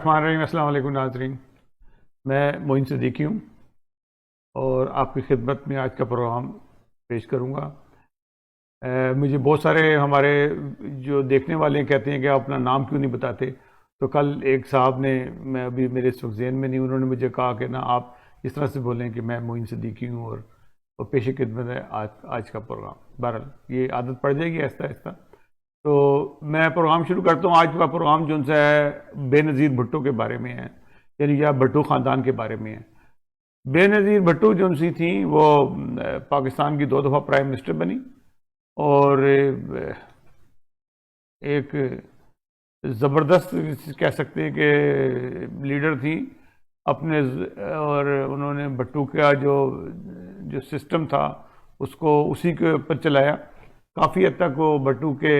अस्सलाम वालेकुम नाज़रीन, मैं मोइन सिद्दीकी हूँ और आपकी खिदमत में आज का प्रोग्राम पेश करूँगा। मुझे बहुत सारे हमारे जो देखने वाले हैं कहते हैं कि आप अपना नाम क्यों नहीं बताते। तो कल एक साहब ने, मैं अभी मेरे इस वक्त ज़हन में नहीं, उन्होंने मुझे कहा कि ना आप इस तरह से बोलें कि मैं मोइन सिद्दीकी हूँ और पेश खिदमत है आज का प्रोग्राम। बहरहाल ये आदत पड़ जाएगी आहिस्ता आहिस्ता। तो मैं प्रोग्राम शुरू करता हूँ। आज का प्रोग्राम जो है बेनज़ीर भुट्टो के बारे में है, यानी या भुट्टो ख़ानदान के बारे में है। बेनज़ीर भुट्टो जो सी थी वो पाकिस्तान की 2 दफ़ा प्राइम मिनिस्टर बनी और एक ज़बरदस्त कह सकते हैं कि लीडर थी अपने, और उन्होंने भुट्टो का जो सिस्टम था उसको उसी के ऊपर चलाया। काफ़ी हद तक वो भुट्टो के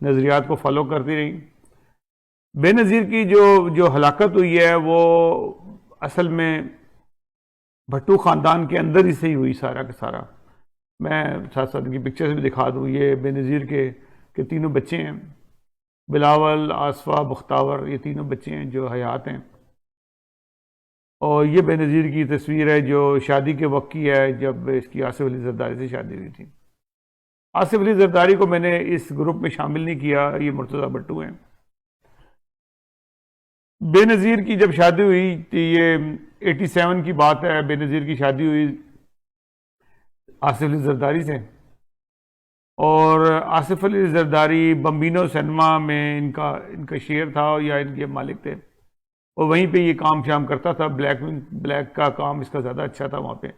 नज़रियात को फॉलो करती रही। बेनज़ीर की जो हलाकत हुई है वो असल में भुट्टो ख़ानदान के अंदर ही से ही हुई सारा का सारा। मैं साथ साथ की पिक्चर्स भी दिखा दूँ। ये बेनज़ीर के तीनों बच्चे हैं, बिलावल, आसफा, बख्तावर, ये तीनों बच्चे हैं जो हयात हैं। और ये बेनज़ीर की तस्वीर है जो शादी के वक्त की है, जब इसकी आसिफ अली ज़रदारी से शादी हुई थी। आसिफ अली ज़रदारी को मैंने इस ग्रुप में शामिल नहीं किया, ये मुर्तज़ा भुट्टो हैं। बेनज़ीर की जब शादी हुई तो ये 87 की बात है, बेनज़ीर की शादी हुई आसिफ अली ज़रदारी से। और आसिफ अली ज़रदारी बम्बिनो सिनेमा में इनका शेयर था या इनके मालिक थे, और वहीं पे ये काम शाम करता था। ब्लैक का काम इसका ज़्यादा अच्छा था वहाँ पे।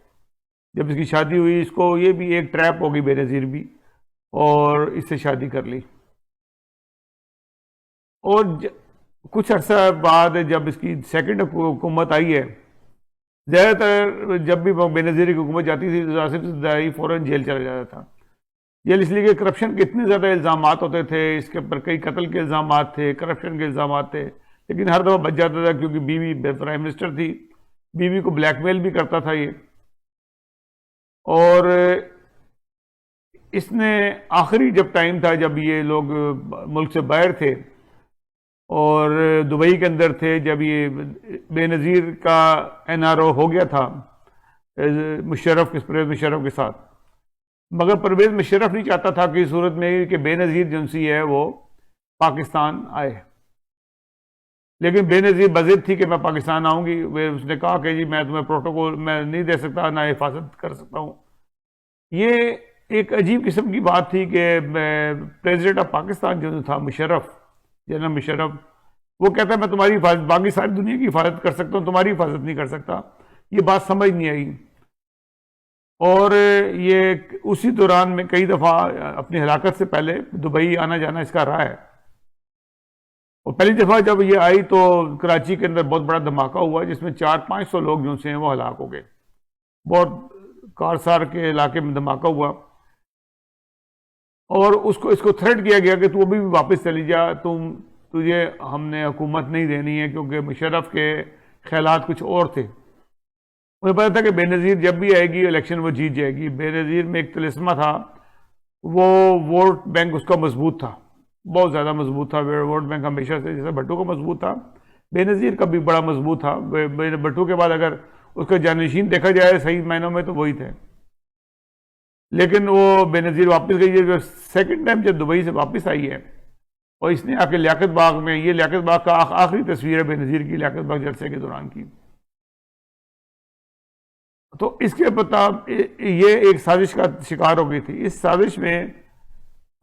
जब इसकी शादी हुई, इसको ये भी एक ट्रैप हो गई बेनज़ीर भी, और इससे शादी कर ली। और कुछ अर्सा बाद जब इसकी सेकंड हुकूमत आई है, ज़्यादातर जब भी बेनज़ीर की हुकूमत जाती थी तो आसिफ ज़रदारी फ़ौरन जेल चला जाता था। जेल इसलिए कि करप्शन के इतने ज़्यादा इल्ज़ामात होते थे, इसके ऊपर कई कत्ल के इल्ज़ामात थे, करप्शन के इल्ज़ामात थे, लेकिन हर दफ़ा बच जाता था क्योंकि बीवी प्राइम मिनिस्टर थी, बीवी को ब्लैकमेल भी करता था ये। और इसने आखिरी जब टाइम था जब ये लोग मुल्क से बाहर थे और दुबई के अंदर थे, जब ये बेनज़ीर का NRO हो गया था परवेज़ मुशर्रफ के साथ, मगर परवेज़ मुशर्रफ नहीं चाहता था कि इस सूरत में कि बेनज़ीर जिनसी है वो पाकिस्तान आए। लेकिन बेनज़ीर बज़िद थी कि मैं पाकिस्तान आऊँगी। उसने कहा कि जी मैं तुम्हें प्रोटोकॉल मैं नहीं दे सकता, ना हिफाजत कर सकता हूँ। ये एक अजीब किस्म की बात थी कि प्रेसिडेंट ऑफ पाकिस्तान जो था मुशर्रफ, जनरल मुशर्रफ, वो कहता है मैं तुम्हारी हिफाजत, बाकी सारी दुनिया की हिफाजत कर सकता हूँ, तुम्हारी हिफाजत नहीं कर सकता। ये बात समझ नहीं आई। और ये उसी दौरान में कई दफ़ा अपनी हलाकत से पहले दुबई आना जाना इसका रहा है। और पहली दफ़ा जब ये आई तो कराची के अंदर बहुत बड़ा धमाका हुआ, जिसमें 400-500 लोग जो से हैं वो हलाक हो गए। बहुत कारसार के इलाके में धमाका हुआ और इसको थ्रेट किया गया कि तू अभी भी वापस चली जा, तुझे हमने हुकूमत नहीं देनी है, क्योंकि मुशर्रफ के ख्यालात कुछ और थे। उन्हें पता था कि बेनज़ीर जब भी आएगी इलेक्शन वो जीत जाएगी। बेनज़ीर में एक तिलिस्मा था, वो वोट बैंक उसका मजबूत था, बहुत ज़्यादा मजबूत था। वोट बैंक हमेशा से, जैसे भुट्टो का मजबूत था, बेनज़ीर का भी बड़ा मजबूत था। भुट्टो के बाद अगर उसका जानशीन देखा जाए सही मायनों में तो वही थे। लेकिन वो बेनज़ीर वापस गई है। जो सेकंड टाइम जब दुबई से वापस आई है और इसने आके लियाकत बाग में, ये लियाकत बाग का आखिरी तस्वीर है बेनज़ीर की, लियाकत बाग जलसे के दौरान की। तो इसके पता ये एक साजिश का शिकार हो गई थी। इस साजिश में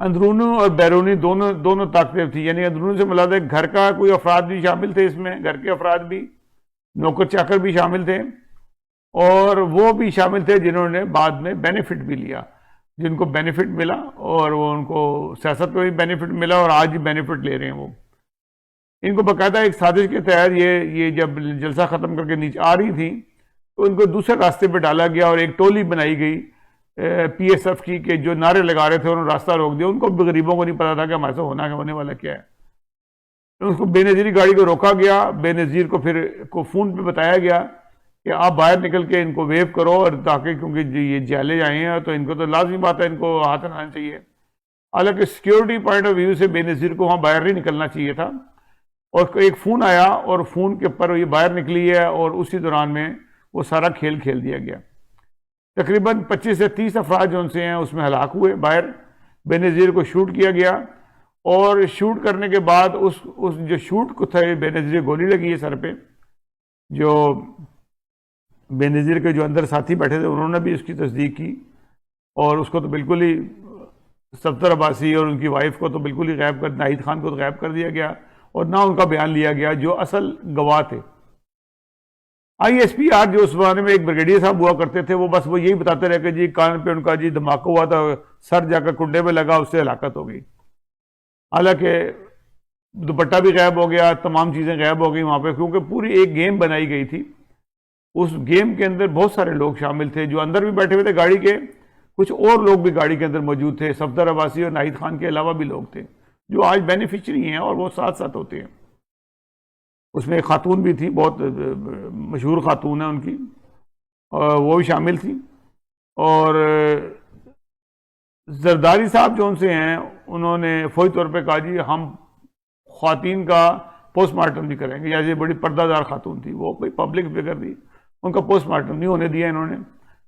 अंदरूनी और बैरूनी दोनों ताकतें थी। यानी अंदरूनी से मुराद है घर का कोई अफराद भी शामिल थे इसमें, घर के अफराद भी, नौकर चाकर भी शामिल थे, और वो भी शामिल थे जिन्होंने बाद में बेनिफिट भी लिया, जिनको बेनिफिट मिला, और वो उनको सियासत में भी बेनिफिट मिला और आज भी बेनिफिट ले रहे हैं वो। इनको बाकायदा एक साजिश के तहत ये जब जलसा ख़त्म करके नीचे आ रही थी तो इनको दूसरे रास्ते पे डाला गया और एक टोली बनाई गई PSF की, के जो नारे लगा रहे थे उन्होंने रास्ता रोक दिया। उनको गरीबों को नहीं पता था कि हमारे से होने वाला क्या है। तो उसको बेनज़ीर गाड़ी को रोका गया। बेनज़ीर को फिर फ़ोन पे बताया गया कि आप बाहर निकल के इनको वेव करो, और ताकि क्योंकि ये जेलें आए हैं तो इनको तो लाजमी बात है इनको हाथ आना चाहिए। हालांकि सिक्योरिटी पॉइंट ऑफ व्यू से बेनज़ीर को वहाँ बाहर नहीं निकलना चाहिए था, और एक फ़ोन आया और फ़ोन के ऊपर ये बाहर निकली है और उसी दौरान में वो सारा खेल खेल दिया गया। तकरीबन 25 से 30 अफराद जो उनसे हैं उसमें हलाक हुए। बाहर बेनज़ीर को शूट किया गया और शूट करने के बाद उस जो शूट को थे बेनज़ीर गोली लगी है सर पे। जो बेनज़ीर के जो अंदर साथी बैठे थे उन्होंने भी उसकी तस्दीक की और उसको तो बिल्कुल ही सफ्दर अब्बासी और उनकी वाइफ को तो बिल्कुल ही गायब कर, नाहिद खान को तो गायब कर दिया गया और ना उनका बयान लिया गया जो असल गवाह थे। ISPR जो उस जमाने में एक ब्रिगेडियर साहब हुआ करते थे वो बस वो यही बताते रहे कि जी कान पे उनका जी धमाका हुआ था, सर जाकर कुंडे में लगा, उससे हलाकत हो गई। हालांकि दुपट्टा भी गायब हो गया, तमाम चीज़ें गायब हो गई वहाँ पे, क्योंकि पूरी एक गेम बनाई गई थी। उस गेम के अंदर बहुत सारे लोग शामिल थे जो अंदर भी बैठे हुए थे गाड़ी के, कुछ और लोग भी गाड़ी के अंदर मौजूद थे। सफदर अब्बासी और नाहिद खान के अलावा भी लोग थे जो आज बेनिफिशरी हैं और वो साथ साथ होते हैं। उसमें एक खातून भी थी, बहुत मशहूर खातून है उनकी, और वो भी शामिल थी। और जरदारी साहब जो उनसे हैं उन्होंने फौरी तौर पे कहा जी हम ख्वातीन का पोस्टमार्टम नहीं करेंगे। जैसे बड़ी पर्दादार खातून थी, वो कोई पब्लिक फिगर थी, उनका पोस्टमार्टम नहीं होने दिया इन्होंने।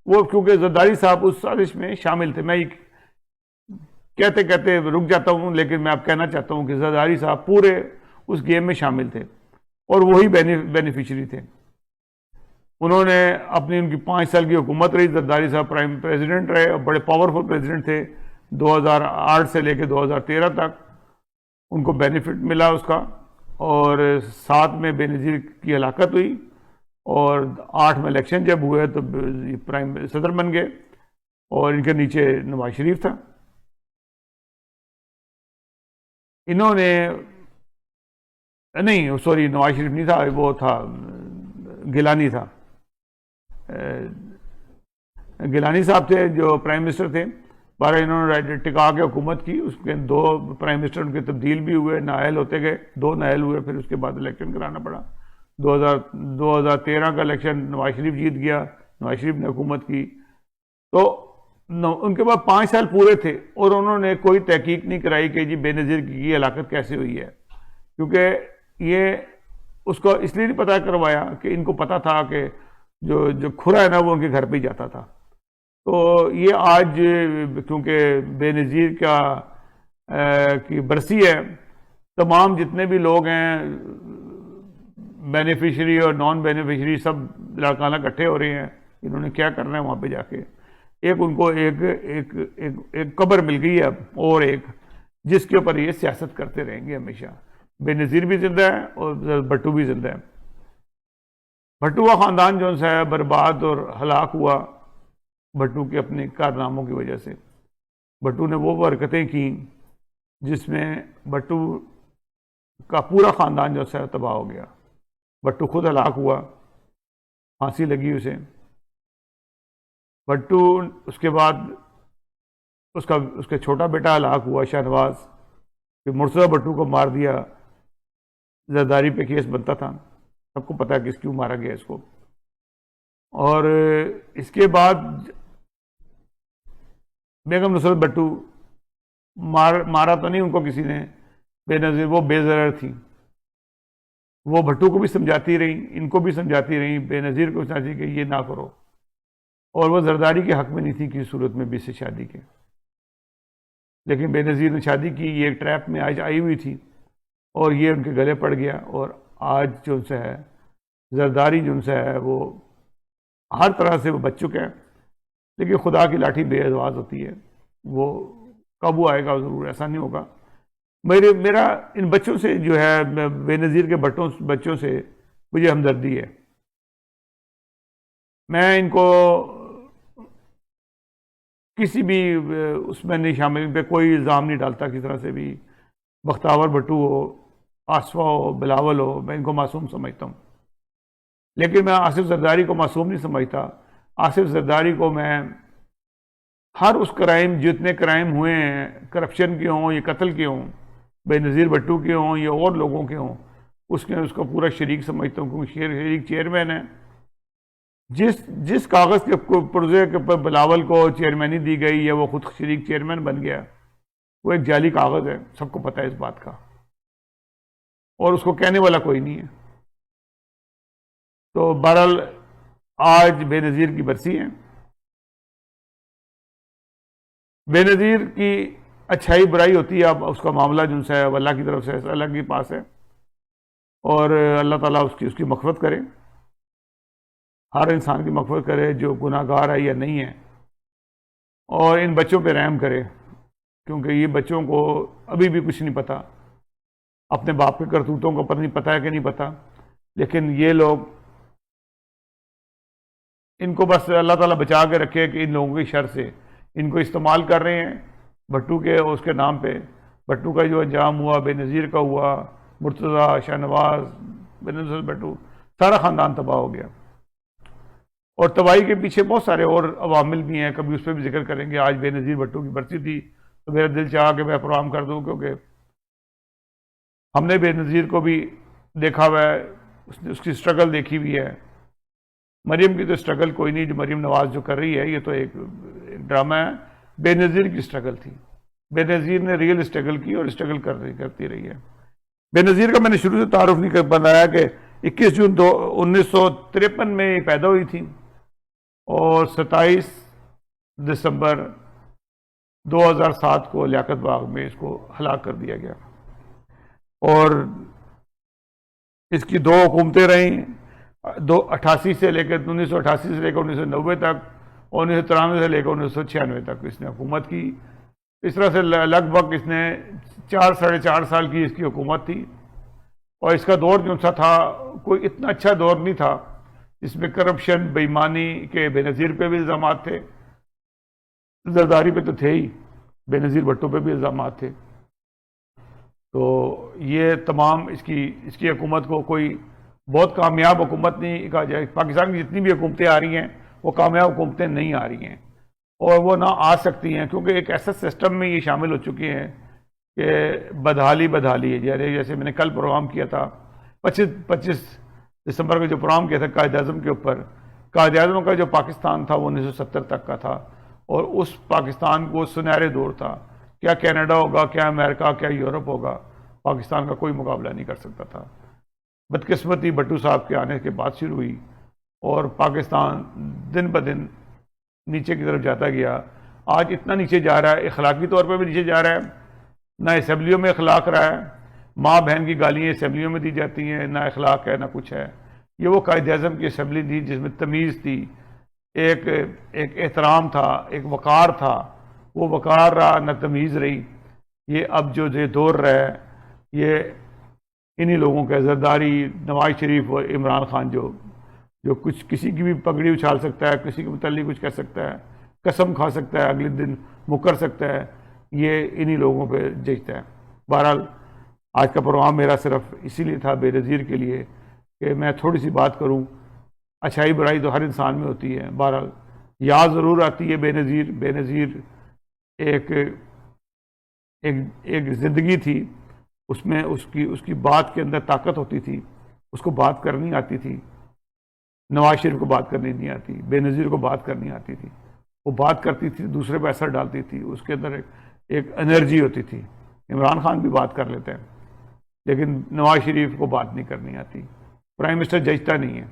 वो क्योंकि जरदारी साहब उस साजिश में शामिल थे। मैं कहते कहते रुक जाता हूँ, लेकिन मैं अब कहना चाहता हूँ कि जरदारी साहब पूरे उस गेम में शामिल थे और वही बेनिफिशरी थे। उन्होंने अपनी उनकी 5 साल की हुकूमत रही, जरदारी साहब प्राइम प्रेसिडेंट रहे और बड़े पावरफुल प्रेसिडेंट थे। 2008 से लेकर 2013 तक उनको बेनिफिट मिला उसका, और 7 में बेनज़ीर की हलाकत हुई और 8 में इलेक्शन जब हुए तो प्राइम सदर बन गए और इनके नीचे नवाज शरीफ था। इन्होंने नहीं, सॉरी, नवाज शरीफ नहीं था, वो था गिलानी था। गिलानी साहब थे जो प्राइम मिनिस्टर थे। बारह इन्होंने टिका के हुकूमत की, उसके 2 प्राइम मिनिस्टर उनके तब्दील भी हुए, नायल होते गए, 2 नायल हुए, फिर उसके बाद इलेक्शन कराना पड़ा। 2013 का इलेक्शन नवाज शरीफ जीत गया, नवाज शरीफ ने हुकूमत की। तो उनके बाद 5 साल पूरे थे और उन्होंने कोई तहकीक नहीं कराई कि जी बेनज़ीर की हलाकत कैसे हुई है, क्योंकि ये उसको इसलिए नहीं पता करवाया कि इनको पता था कि जो खुरा है ना वो उनके घर पे ही जाता था। तो ये आज क्योंकि बेनज़ीर की बरसी है, तमाम जितने भी लोग हैं बेनिफिशरी और नॉन बेनिफिशरी सब लड़काना इकट्ठे हो रहे हैं। इन्होंने क्या करना है वहाँ पे जाके, एक उनको एक कब्र मिल गई है और एक जिसके ऊपर ये सियासत करते रहेंगे हमेशा। बेनज़ीर भी जिंदा है और भट्टू भी जिंदा है। भट्टू का ख़ानदान जो है बर्बाद और हलाक हुआ भट्टू के अपने कारनामों की वजह से। भट्टू ने वो हरकतें की जिसमें भट्टू का पूरा ख़ानदान जो है तबाह हो गया। भट्टू खुद हलाक हुआ, फांसी लगी उसे। भट्टू उसके बाद उसका छोटा बेटा हलाक हुआ शहनवाज, फिर मुर्तज़ा भट्टू को मार दिया। जरदारी पे केस बनता था, सबको पता है किस क्यों मारा गया इसको। और इसके बाद बेगम नुसरत भट्टू मारा तो नहीं उनको किसी ने, बेनज़ीर वो बेज़रर थी, वो भट्टू को भी समझाती रही, इनको भी समझाती रही, बेनज़ीर को समझाती कि ये ना करो। और वो जरदारी के हक में नहीं थी किसी सूरत में भी इससे शादी के, लेकिन बेनज़ीर ने शादी की, ये ट्रैप में आज आई हुई थी और ये उनके गले पड़ गया। और आज जो उनसे है जरदारी जो उनसे है वो हर तरह से वो बच चुका है, लेकिन खुदा की लाठी बेअज़वाज़ होती है, वो कब वो आएगा ज़रूर, ऐसा नहीं होगा। मेरा इन बच्चों से जो है बेनज़ीर के बच्चों से मुझे हमदर्दी है। मैं इनको किसी भी उसमें नहीं शामिल, इन पर कोई इल्ज़ाम नहीं डालता किसी तरह से भी। बख्तावर भट्टू हो, आसफा हो, बिलावल हो, मैं इनको मासूम समझता हूँ, लेकिन मैं आसिफ जरदारी को मासूम नहीं समझता। आसिफ जरदारी को मैं हर उस क्राइम, जितने क्राइम हुए हैं, करप्शन के हों या कत्ल के हों, बेनज़ीर भट्टू के हों या और लोगों के हों, उसका पूरा शरीक समझता हूँ, क्योंकि शरीक चेयरमैन है। जिस कागज़ के पुर्जे के ऊपर बिलावल को चेयरमैनी दी गई या वो खुद शरीक चेयरमैन बन गया, वो एक जाली कागज़ है, सबको पता है इस बात का। और उसको कहने वाला कोई नहीं है। तो बहरहाल आज बेनज़ीर की बरसी है। बेनज़ीर की अच्छाई बुराई होती है, अब उसका मामला जो है अल्लाह की तरफ से, अल्लाह के पास है, और अल्लाह ताला उसकी उसकी मग़फ़िरत करे, हर इंसान की मग़फ़िरत करे जो गुनाहगार है या नहीं है, और इन बच्चों पे रहम करे, क्योंकि ये बच्चों को अभी भी कुछ नहीं पता, अपने बाप के करतूतों का पता नहीं, पता है कि नहीं पता, लेकिन ये लोग, इनको बस अल्लाह ताला बचा के रखे कि इन लोगों की शर से इनको इस्तेमाल कर रहे हैं भट्टू के उसके नाम पे। भट्टू का जो अंजाम हुआ, बेनज़ीर का हुआ, मुर्तज़ा, शाहनवाज, बेनज़ीर भट्टू, सारा ख़ानदान तबाह हो गया। और तबाही के पीछे बहुत सारे और अवामिल भी हैं, कभी उस पर भी जिक्र करेंगे। आज बेनज़ीर भट्टू की बरसी थी तो मेरा दिल चाहा कि मैं प्रोग्राम कर दूँ, क्योंकि हमने बेनज़ीर को भी देखा हुआ है, उसने उसकी स्ट्रगल देखी हुई है। मरीम की तो स्ट्रगल कोई नहीं, जो मरीम नवाज जो कर रही है ये तो एक ड्रामा है। बेनज़ीर की स्ट्रगल थी, बेनज़ीर ने रियल स्ट्रगल की और स्ट्रगल करती रही है। बेनज़ीर का मैंने शुरू से तारुफ नहीं कर बनाया कि 21 जून 1953 में पैदा हुई थी और 27 दिसंबर 2007 को लियाकत बाग में इसको हलाक कर दिया गया। और इसकी 2 हुकूमतें रहीं, 1988 से लेकर 1988 से लेकर 1990 तक, और 1993 से लेकर 1996 तक इसने हुकूमत की। इस तरह से लगभग इसने 4 साढ़े 4 साल की इसकी हुकूमत थी। और इसका दौर जो सा था, कोई इतना अच्छा दौर नहीं था, इसमें करप्शन, बेईमानी के बेनज़ीर पे भी इल्ज़ाम थे, जरदारी पे तो थे ही, बेनज़ीर भट्टो पे भी इल्ज़ाम थे। तो ये तमाम इसकी हुकूमत को कोई बहुत कामयाब हुकूमत नहीं कहा जाए। पाकिस्तान की जितनी भी हुकूमतें आ रही हैं वो कामयाब हुकूमतें नहीं आ रही हैं, और वो ना आ सकती हैं, क्योंकि एक ऐसा सिस्टम में ये शामिल हो चुकी हैं कि बदहाली है। जैसे मैंने कल प्रोग्राम किया था, 25 दिसंबर का जो प्रोग्राम किया था कायद-ए-आज़म के ऊपर। कायद-ए-आज़म का जो पाकिस्तान था वो 1970 तक का था, और उस पाकिस्तान को सुनहरे दौर था। क्या कनाडा होगा, क्या अमेरिका, क्या यूरोप होगा, पाकिस्तान का कोई मुकाबला नहीं कर सकता था। बदकिस्मती भट्टू साहब के आने के बाद शुरू हुई, और पाकिस्तान दिन ब दिन नीचे की तरफ जाता गया। आज इतना नीचे जा रहा है, अखलाकी तौर पर भी नीचे जा रहा है, ना असेंबलियों में अखलाक रहा है, माँ बहन की गालियाँ असेंबलियों में दी जाती हैं, ना अखलाक है ना कुछ है। ये वो कायद-ए-आज़म की असेंबली थी जिसमें तमीज़ थी, एक एहतराम था, एक वक़ार था, वो वक़ार रहा, न तमीज़ रही। ये अब जो दौर रहा है, ये इन्हीं लोगों का, जरदारी, नवाज शरीफ और इमरान खान, जो कुछ किसी की भी पगड़ी उछाल सकता है, किसी के मुताल्लिक़ कुछ कह सकता है, कसम खा सकता है, अगले दिन मुकर सकता है, ये इन्हीं लोगों पे जचता है। बहरहाल आज का प्रोग्राम मेरा सिर्फ इसीलिए था, बेनज़ीर के लिए, कि मैं थोड़ी सी बात करूं। अच्छाई बुराई तो हर इंसान में होती है। बहरहाल याद ज़रूर आती है बेनज़ीर एक ज़िंदगी थी, उसमें उसकी बात के अंदर ताकत होती थी, उसको बात करनी आती थी। नवाज शरीफ को बात करनी नहीं आती, बेनज़ीर को बात करनी आती थी। वो बात करती थी, दूसरे पर असर डालती थी, उसके अंदर एक एनर्जी होती थी। इमरान खान भी बात कर लेते हैं, लेकिन नवाज शरीफ को बात नहीं करनी आती, प्राइम मिनिस्टर जचता नहीं है।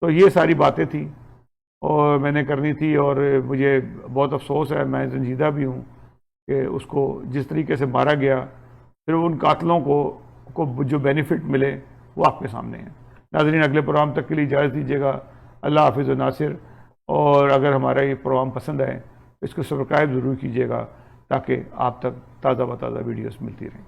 तो ये सारी बातें थी और मैंने करनी थी, और मुझे बहुत अफसोस है, मैं संजीदा भी हूँ कि उसको जिस तरीके से मारा गया, फिर उन कातलों को जो बेनिफिट मिले वो आपके सामने है। नाज़रीन, अगले प्रोग्राम तक के लिए इजाज़त दीजिएगा। अल्लाह हाफ़िज़ नासिर। और अगर हमारा ये प्रोग्राम पसंद आए तो इसको सब्सक्राइब ज़रूर कीजिएगा, ताकि आप तक ताज़ा व ताज़ा वीडियोस मिलती रहें।